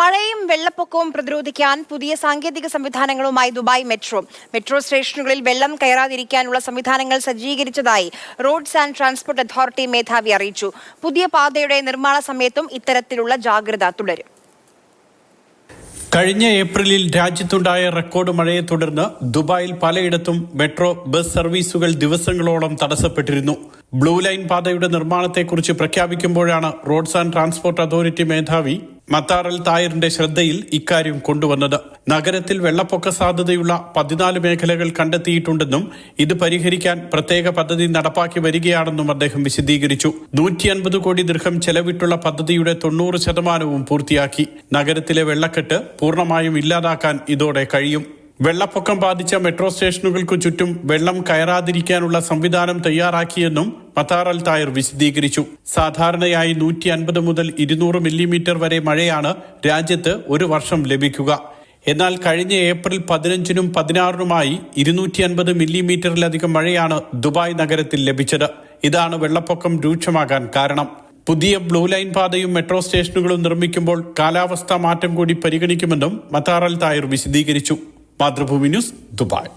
മഴയും വെള്ളപ്പൊക്കവും പ്രതിരോധിക്കാൻ പുതിയ സാങ്കേതിക സംവിധാനങ്ങളുമായി ദുബായ് മെട്രോ സ്റ്റേഷനുകളിൽ വെള്ളം കയറാതിരിക്കാനുള്ള സംവിധാനങ്ങൾ സജ്ജീകരിച്ചതായി റോഡ്സ് ആൻഡ് ട്രാൻസ്പോർട്ട് അതോറിറ്റി മേധാവി അറിയിച്ചു. പുതിയ പാതയുടെ നിർമ്മാണ സമയത്തും ഇത്തരത്തിലുള്ള ജാഗ്രത തുടരും. കഴിഞ്ഞ ഏപ്രിലിൽ രാജ്യത്തുണ്ടായ റെക്കോർഡ് മഴയെ തുടർന്ന് ദുബായിൽ പലയിടത്തും മെട്രോ ബസ് സർവീസുകൾ ദിവസങ്ങളോളം തടസ്സപ്പെട്ടിരുന്നു. ബ്ലൂ ലൈൻ പാതയുടെ നിർമ്മാണത്തെക്കുറിച്ച് പ്രഖ്യാപിക്കുമ്പോഴാണ് റോഡ്സ് ആൻഡ് ട്രാൻസ്പോർട്ട് അതോറിറ്റി മേധാവി മത്താർ അൽ തായറിന്റെ ശ്രദ്ധയിൽ ഇക്കാര്യം കൊണ്ടുവന്നത്. നഗരത്തിൽ വെള്ളപ്പൊക്ക സാധ്യതയുള്ള 14 മേഖലകൾ കണ്ടെത്തിയിട്ടുണ്ടെന്നും ഇത് പരിഹരിക്കാൻ പ്രത്യേക പദ്ധതി നടപ്പാക്കി വരികയാണെന്നും അദ്ദേഹം വിശദീകരിച്ചു. 150 കോടി ദിർഹം ചെലവിട്ടുള്ള പദ്ധതിയുടെ 90% പൂർത്തിയാക്കി. നഗരത്തിലെ വെള്ളക്കെട്ട് പൂർണ്ണമായും ഇല്ലാതാക്കാൻ ഇതോടെ കഴിയും. വെള്ളപ്പൊക്കം ബാധിച്ച മെട്രോ സ്റ്റേഷനുകൾക്കു ചുറ്റും വെള്ളം കയറാതിരിക്കാനുള്ള സംവിധാനം തയ്യാറാക്കിയെന്നും മത്താർ അൽ തായർ വിശദീകരിച്ചു. സാധാരണയായി 150 മുതൽ 200 മില്ലിമീറ്റർ വരെ മഴയാണ് രാജ്യത്ത് ഒരു വർഷം ലഭിക്കുക. എന്നാൽ കഴിഞ്ഞ ഏപ്രിൽ 15-നും 16-നുമായി 250 മില്ലിമീറ്ററിലധികം മഴയാണ് ദുബായ് നഗരത്തിൽ ലഭിച്ചത്. ഇതാണ് വെള്ളപ്പൊക്കം രൂക്ഷമാകാൻ കാരണം. പുതിയ ബ്ലൂ ലൈൻ പാതയും മെട്രോ സ്റ്റേഷനുകളും നിർമ്മിക്കുമ്പോൾ കാലാവസ്ഥാ മാറ്റം കൂടി പരിഗണിക്കുമെന്നും മത്താർ അൽ തായർ വിശദീകരിച്ചു. Mathrubhumi news, Dubai.